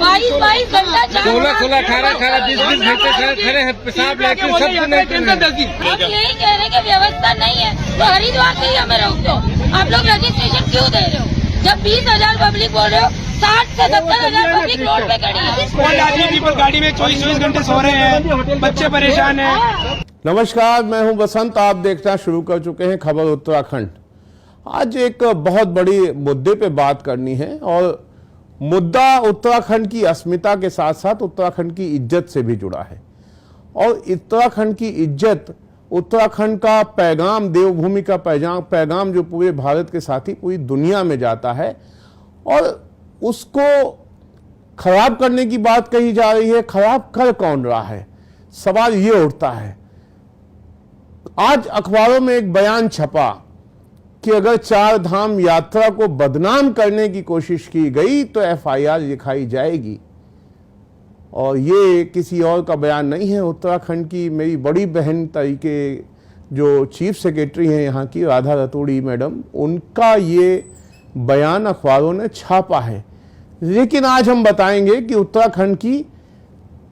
22 घंटा 16, 18, 20 खड़े हैं, पेशाब लेके सब हम यही कह रहे हैं कि व्यवस्था नहीं है तो हरिद्वार से ही हमें रोक दो। आप लोग रजिस्ट्रेशन क्यों दे रहे हो? जब 20,000 पब्लिक बोल रहे हो, 60 से 70,000 पब्लिक रोड पे खड़ी है। गाड़ी में 24 घंटे सो रहे हैं, बच्चे परेशान हैं। नमस्कार, मैं हूं बसंत। आप देखना शुरू कर चुके हैं खबर उत्तराखंड। आज एक बहुत बड़ी मुद्दे पे बात करनी है और मुद्दा उत्तराखंड की अस्मिता के साथ साथ उत्तराखंड की इज्जत से भी जुड़ा है। और उत्तराखंड की इज्जत, उत्तराखंड का पैगाम, देवभूमि का पैगाम जो पूरे भारत के साथ ही पूरी दुनिया में जाता है, और उसको खराब करने की बात कही जा रही है। खराब कर कौन रहा है, सवाल ये उठता है। आज अखबारों में एक बयान छपा कि अगर 4 धाम यात्रा को बदनाम करने की कोशिश की गई तो एफआईआर लिखाई जाएगी। और ये किसी और का बयान नहीं है, उत्तराखंड की मेरी बड़ी बहन तरीके जो चीफ सेक्रेटरी हैं यहाँ की, राधा रतूड़ी मैडम, उनका ये बयान अखबारों ने छापा है। लेकिन आज हम बताएंगे कि उत्तराखंड की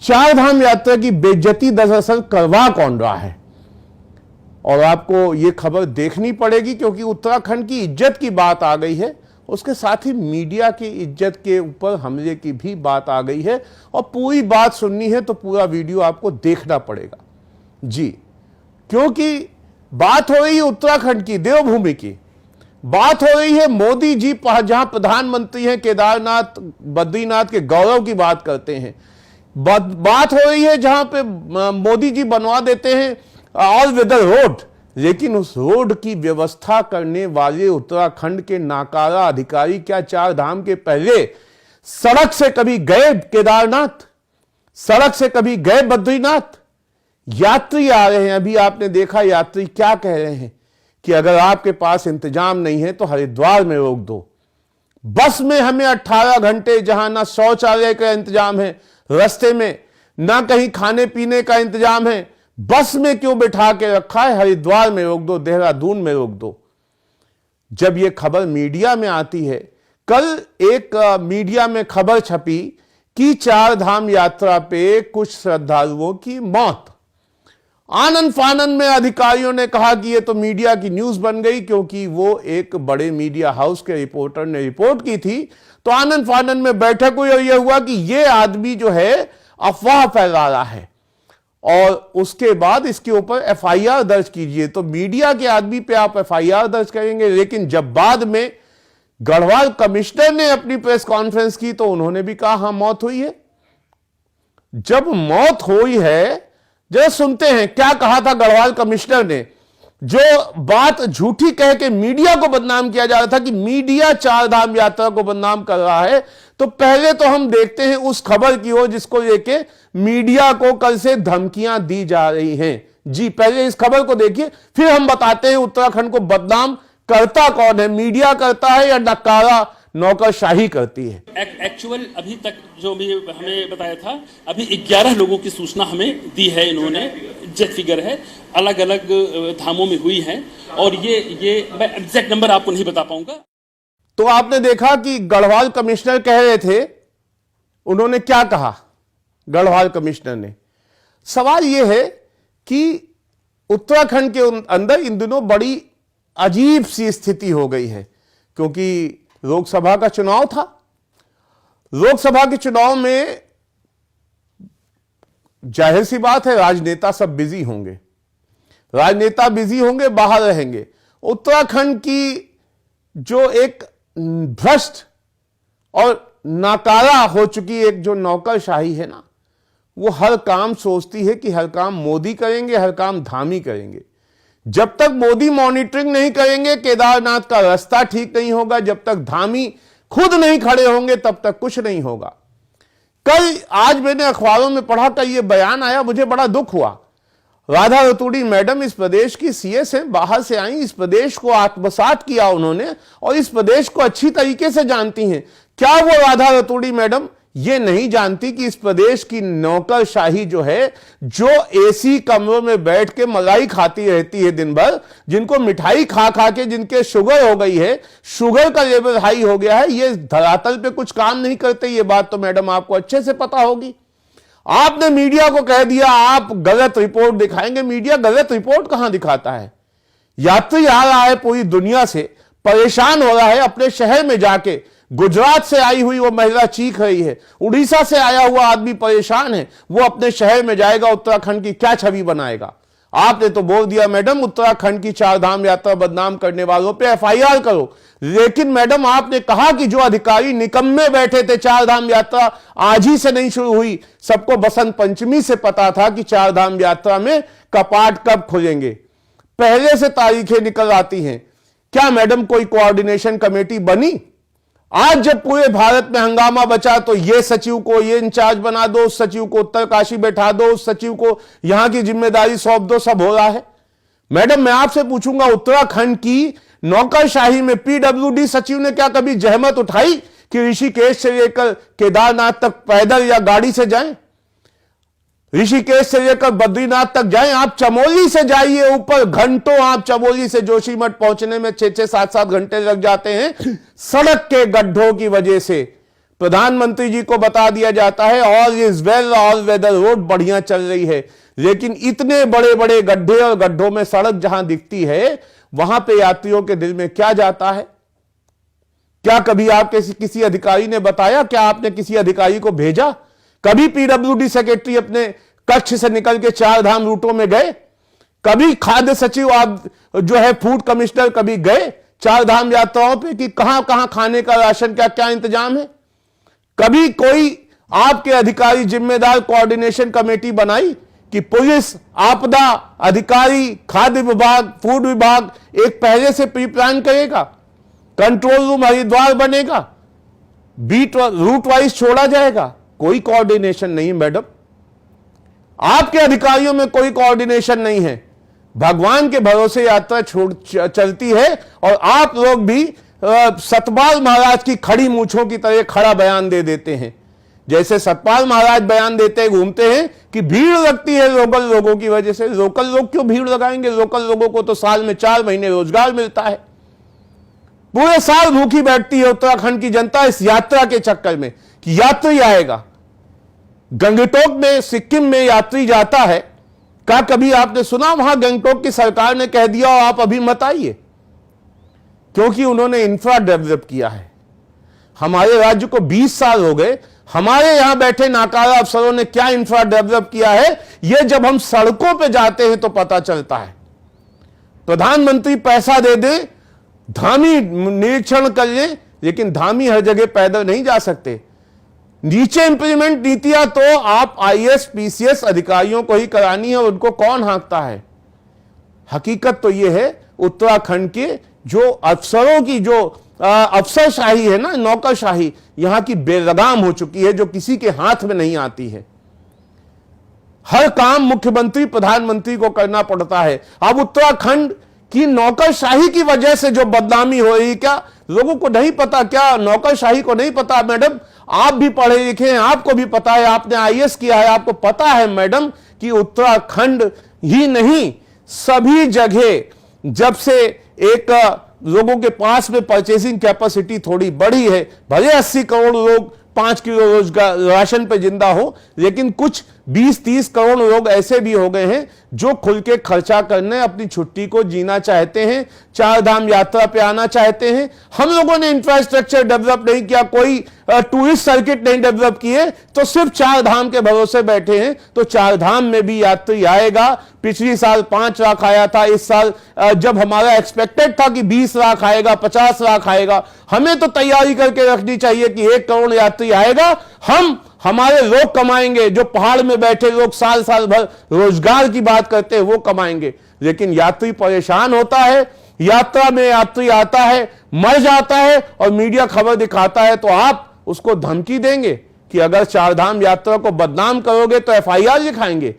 4 धाम यात्रा की बेइज्जती दरअसल करवा कौन रहा है। और आपको ये खबर देखनी पड़ेगी क्योंकि उत्तराखंड की इज्जत की बात आ गई है, उसके साथ ही मीडिया की इज्जत के ऊपर हमले की भी बात आ गई है। और पूरी बात सुननी है तो पूरा वीडियो आपको देखना पड़ेगा जी, क्योंकि बात हो रही है उत्तराखंड की, देवभूमि की। बात हो रही है मोदी जी, जहां प्रधानमंत्री हैं, केदारनाथ बद्रीनाथ के गौरव की बात करते हैं। बात हो रही है जहां पे मोदी जी बनवा देते हैं ऑल वेदर रोड, लेकिन उस रोड की व्यवस्था करने वाले उत्तराखंड के नाकारा अधिकारी क्या 4 धाम के पहले सड़क से कभी गए केदारनाथ, सड़क से कभी गए बद्रीनाथ? यात्री आ रहे हैं, अभी आपने देखा यात्री क्या कह रहे हैं कि अगर आपके पास इंतजाम नहीं है तो हरिद्वार में रोक दो। बस में हमें 18 घंटे, जहां ना शौचालय का इंतजाम है रास्ते में, ना कहीं खाने पीने का इंतजाम है, बस में क्यों बिठा के रखा है? हरिद्वार में रोक दो, देहरादून में रोक दो। जब यह खबर मीडिया में आती है, कल एक मीडिया में खबर छपी कि 4 धाम यात्रा पे कुछ श्रद्धालुओं की मौत। आनंद फानंद में अधिकारियों ने कहा कि यह तो मीडिया की न्यूज बन गई, क्योंकि वो एक बड़े मीडिया हाउस के रिपोर्टर ने रिपोर्ट की थी। तो आनंद फानंद में बैठक हुई और यह हुआ कि यह आदमी जो है अफवाह फैला रहा है और उसके बाद इसके ऊपर एफआईआर दर्ज कीजिए। तो मीडिया के आदमी पे आप एफआईआर दर्ज करेंगे। लेकिन जब बाद में गढ़वाल कमिश्नर ने अपनी प्रेस कॉन्फ्रेंस की तो उन्होंने भी कहा हां मौत हुई है। जब मौत हुई है, जरा सुनते हैं क्या कहा था गढ़वाल कमिश्नर ने। जो बात झूठी कह के मीडिया को बदनाम किया जा रहा था कि मीडिया 4 धाम यात्रा को बदनाम कर रहा है, तो पहले तो हम देखते हैं उस खबर की ओर जिसको लेके मीडिया को कल से धमकियां दी जा रही हैं। जी, पहले इस खबर को देखिए, फिर हम बताते हैं उत्तराखंड को बदनाम करता कौन है, मीडिया करता है या नकारा नौकरशाही करती है। एक्चुअल अभी तक जो भी हमें बताया था, अभी 11 लोगों की सूचना हमें दी है इन्होंने, एग्जैक्ट फिगर है, अलग अलग धामों में हुई है। और ये मैं एग्जैक्ट नंबर आपको नहीं बता पाऊंगा। तो आपने देखा कि गढ़वाल कमिश्नर कह रहे थे, उन्होंने क्या कहा गढ़वाल कमिश्नर ने? सवाल यह है कि उत्तराखंड के अंदर इन दिनों बड़ी अजीब सी स्थिति हो गई है, क्योंकि लोकसभा का चुनाव था। लोकसभा के चुनाव में जाहिर सी बात है राजनेता सब बिजी होंगे, राजनेता बिजी होंगे, बाहर रहेंगे। उत्तराखंड की जो एक भ्रष्ट और नाकारा हो चुकी एक जो नौकरशाही है ना, वो हर काम सोचती है कि हर काम मोदी करेंगे, हर काम धामी करेंगे। जब तक मोदी मॉनिटरिंग नहीं करेंगे, केदारनाथ का रास्ता ठीक नहीं होगा। जब तक धामी खुद नहीं खड़े होंगे, तब तक कुछ नहीं होगा। आज मैंने अखबारों में पढ़ा था, यह बयान आया, मुझे बड़ा दुख हुआ। राधा रतूड़ी मैडम इस प्रदेश की सीएस हैं, बाहर से आई, इस प्रदेश को आत्मसात किया उन्होंने और इस प्रदेश को अच्छी तरीके से जानती हैं। क्या वो राधा रतूड़ी मैडम ये नहीं जानती कि इस प्रदेश की नौकरशाही जो है, जो एसी कमरों में बैठ के मलाई खाती रहती है दिन भर, जिनको मिठाई खा खा के जिनके शुगर हो गई है, शुगर का लेवल हाई हो गया है, ये धरातल पे कुछ काम नहीं करते। ये बात तो मैडम आपको अच्छे से पता होगी। आपने मीडिया को कह दिया आप गलत रिपोर्ट दिखाएंगे। मीडिया गलत रिपोर्ट कहां दिखाता है? यात्री आ रहा है पूरी दुनिया से, परेशान हो रहा है, अपने शहर में जाके गुजरात से आई हुई वो महिला चीख रही है, उड़ीसा से आया हुआ आदमी परेशान है, वो अपने शहर में जाएगा, उत्तराखंड की क्या छवि बनाएगा? आपने तो बोल दिया मैडम उत्तराखंड की चार धाम यात्रा बदनाम करने वालों पे एफआईआर करो। लेकिन मैडम आपने कहा कि जो अधिकारी निकम्मे बैठे थे, चार धाम यात्रा आज ही से नहीं शुरू हुई, सबको बसंत पंचमी से पता था कि चार धाम यात्रा में कपाट कब खुलेंगे, पहले से तारीखें निकल आती हैं। क्या मैडम कोई कोऑर्डिनेशन कमेटी बनी? आज जब पूरे भारत में हंगामा बचा तो ये सचिव को ये इंचार्ज बना दो, उस सचिव को उत्तरकाशी बैठा दो, उस सचिव को यहां की जिम्मेदारी सौंप दो, सब हो रहा है। मैडम मैं आपसे पूछूंगा, उत्तराखंड की नौकरशाही में पीडब्ल्यूडी सचिव ने क्या कभी जहमत उठाई कि ऋषिकेश से लेकर केदारनाथ तक पैदल या गाड़ी से जाएं? ऋषिकेश से लेकर बद्रीनाथ तक जाएं, आप चमोली से जाइए ऊपर, घंटों आप चमोली से जोशीमठ पहुंचने में 6-6, 7-7 घंटे लग जाते हैं सड़क के गड्ढों की वजह से। प्रधानमंत्री जी को बता दिया जाता है all is well, all weather road बढ़िया चल रही है, लेकिन इतने बड़े बड़े गड्ढे और गड्ढों में सड़क जहां दिखती है, वहां पे यात्रियों के दिल में क्या जाता है? क्या कभी आपके किसी अधिकारी ने बताया? क्या आपने किसी अधिकारी को भेजा? कभी पीडब्ल्यूडी सेक्रेटरी अपने कक्ष से निकल के चार धाम रूटों में गए? कभी खाद्य सचिव आप जो है फूड कमिश्नर कभी गए चार धाम यात्राओं पे कि कहां कहां खाने का राशन क्या क्या इंतजाम है? कभी कोई आपके अधिकारी जिम्मेदार कोऑर्डिनेशन कमेटी बनाई कि पुलिस, आपदा अधिकारी, खाद्य विभाग, फूड विभाग एक पहले से प्री प्लान करेगा, कंट्रोल रूम हरिद्वार बनेगा, बीट रूट वाइज छोड़ा जाएगा? कोई कोऑर्डिनेशन नहीं मैडम, आपके अधिकारियों में कोई कोऑर्डिनेशन नहीं है। भगवान के भरोसे यात्रा चलती है और आप लोग भी सतपाल महाराज की खड़ी मूंछों की तरह खड़ा बयान दे देते हैं। जैसे सतपाल महाराज बयान देते हैं, घूमते हैं कि भीड़ लगती है लोकल लोगों की वजह से। लोकल लोग क्यों भीड़ लगाएंगे? लोकल लोगों को तो साल में 4 महीने रोजगार मिलता है। पूरे साल भूखी बैठती है उत्तराखंड की जनता इस यात्रा के चक्कर में कि यात्री आएगा। गंगटोक में, सिक्किम में यात्री जाता है, क्या कभी आपने सुना वहां गंगटोक की सरकार ने कह दिया और आप अभी मत आइए? क्योंकि उन्होंने इंफ्रा डेवलप किया है। हमारे राज्य को 20 साल हो गए, हमारे यहां बैठे नाकारा अफसरों ने क्या इंफ्रा डेवलप किया है, यह जब हम सड़कों पे जाते हैं तो पता चलता है। प्रधानमंत्री पैसा दे दे, धामी निरीक्षण कर ले, लेकिन धामी हर जगह पैदल नहीं जा सकते। नीचे इंप्लीमेंट नीतियां तो आप आईएएस पीसीएस अधिकारियों को ही करानी है, उनको कौन हाँकता है? हकीकत तो यह है उत्तराखंड के जो अफसरों की जो अफसरशाही है ना, नौकरशाही यहां की बेलगाम हो चुकी है, जो किसी के हाथ में नहीं आती है। हर काम मुख्यमंत्री प्रधानमंत्री को करना पड़ता है। अब उत्तराखंड की नौकरशाही की वजह से जो बदनामी हो रही, क्या लोगों को नहीं पता? क्या नौकरशाही को नहीं पता? मैडम आप भी पढ़े लिखे हैं, आपको भी पता है, आपने आईएएस किया है, आपको पता है मैडम कि उत्तराखंड ही नहीं सभी जगह जब से एक लोगों के पास में परचेसिंग कैपेसिटी थोड़ी बढ़ी है, भले 80 करोड़ लोग 5 किलो रोजगार राशन पे जिंदा हो, लेकिन कुछ 20-30 करोड़ लोग ऐसे भी हो गए हैं जो खुल के खर्चा करने, अपनी छुट्टी को जीना चाहते हैं, चार धाम यात्रा पे आना चाहते हैं। हम लोगों ने इंफ्रास्ट्रक्चर डेवलप नहीं किया, कोई टूरिस्ट सर्किट नहीं डेवलप किए, तो सिर्फ चार धाम के भरोसे बैठे हैं। तो चार धाम में भी यात्री आएगा। पिछली साल 5 लाख आया था, इस साल जब हमारा एक्सपेक्टेड था कि 20 लाख आएगा, 50 लाख आएगा, हमें तो तैयारी करके रखनी चाहिए कि 1 करोड़ यात्री आएगा। हमारे लोग कमाएंगे, जो पहाड़ में बैठे लोग साल साल भर रोजगार की बात करते हैं वो कमाएंगे। लेकिन यात्री परेशान होता है, यात्रा में यात्री आता है, मर जाता है और मीडिया खबर दिखाता है, तो आप उसको धमकी देंगे कि अगर चार धाम यात्रा को बदनाम करोगे तो एफआईआर लिखाएंगे।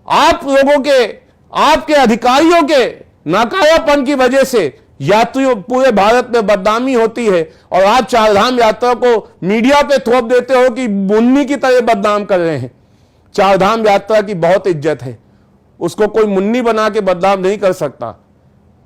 आप लोगों के, आपके अधिकारियों के नाकारापन की वजह से यात्रियों पूरे भारत में बदनामी होती है और आप चारधाम यात्रा को मीडिया पे थोप देते हो कि मुन्नी की तरह बदनाम कर रहे हैं। चारधाम यात्रा की बहुत इज्जत है, उसको कोई मुन्नी बना के बदनाम नहीं कर सकता।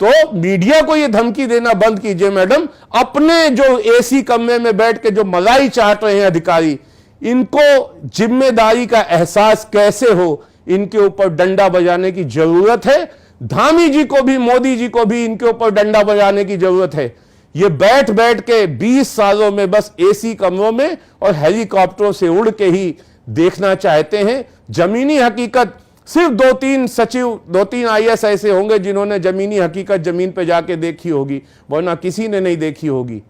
तो मीडिया को यह धमकी देना बंद कीजिए मैडम। अपने जो एसी कमरे में बैठ के जो मलाई चाट रहे हैं अधिकारी, इनको जिम्मेदारी का एहसास कैसे हो, इनके ऊपर डंडा बजाने की जरूरत है। धामी जी को भी, मोदी जी को भी इनके ऊपर डंडा बजाने की जरूरत है। ये बैठ बैठ के 20 सालों में बस एसी कमरों में और हेलीकॉप्टरों से उड़ के ही देखना चाहते हैं। जमीनी हकीकत सिर्फ 2-3 सचिव, 2-3 IAS ऐसे होंगे जिन्होंने जमीनी हकीकत जमीन पे जाके देखी होगी, वरना किसी ने नहीं देखी होगी।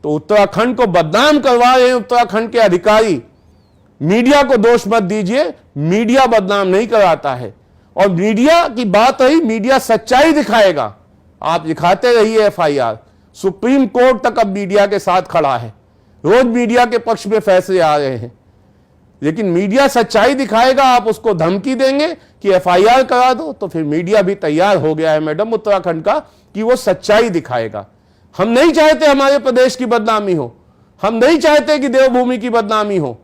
तो उत्तराखंड को बदनाम करवा रहे हैं उत्तराखंड के अधिकारी। मीडिया को दोष मत दीजिए, मीडिया बदनाम नहीं कराता है। और मीडिया की बात रही, मीडिया सच्चाई दिखाएगा। आप दिखाते रहिए FIR। सुप्रीम कोर्ट तक अब मीडिया के साथ खड़ा है, रोज मीडिया के पक्ष में फैसले आ रहे हैं, लेकिन मीडिया सच्चाई दिखाएगा। आप उसको धमकी देंगे कि FIR करा दो, तो फिर मीडिया भी तैयार हो गया है मैडम उत्तराखंड का कि वो सच्चाई दिखाएगा। हम नहीं चाहते हमारे प्रदेश की बदनामी हो, हम नहीं चाहते कि देवभूमि की बदनामी हो,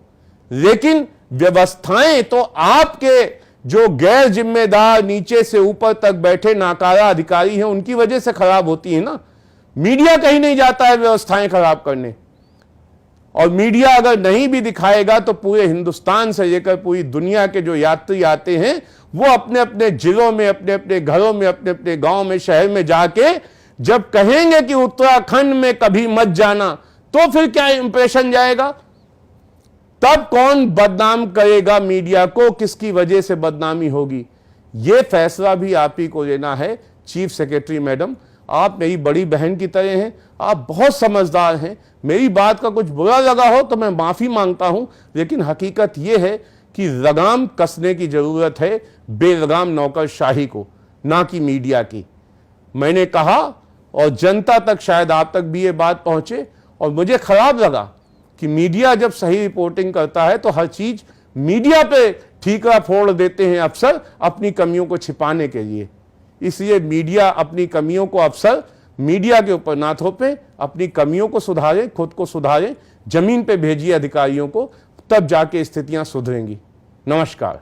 लेकिन व्यवस्थाएं तो आपके जो गैर जिम्मेदार नीचे से ऊपर तक बैठे नाकारा अधिकारी हैं उनकी वजह से खराब होती है ना। मीडिया कहीं नहीं जाता है व्यवस्थाएं खराब करने। और मीडिया अगर नहीं भी दिखाएगा तो पूरे हिंदुस्तान से लेकर पूरी दुनिया के जो यात्री आते हैं वो अपने अपने जिलों में, अपने अपने घरों में, अपने अपने गांव में, शहर में जाके जब कहेंगे कि उत्तराखंड में कभी मत जाना, तो फिर क्या इंप्रेशन जाएगा? तब कौन बदनाम करेगा मीडिया को, किसकी वजह से बदनामी होगी, यह फैसला भी आप ही को लेना है। चीफ सेक्रेटरी मैडम, आप मेरी बड़ी बहन की तरह हैं, आप बहुत समझदार हैं। मेरी बात का कुछ बुरा लगा हो तो मैं माफी मांगता हूं, लेकिन हकीकत यह है कि लगाम कसने की जरूरत है बेलगाम नौकरशाही को, ना कि मीडिया की। मैंने कहा और जनता तक, शायद आप तक भी ये बात पहुंचे, और मुझे खराब लगा कि मीडिया जब सही रिपोर्टिंग करता है तो हर चीज मीडिया पे ठीकरा फोड़ देते हैं अफसर अपनी कमियों को छिपाने के लिए। इसलिए मीडिया अपनी कमियों को अफसर मीडिया के ऊपर ना थोपे, अपनी कमियों को सुधारें, खुद को सुधारें, जमीन पे भेजिए अधिकारियों को, तब जाके स्थितियां सुधरेंगी। नमस्कार।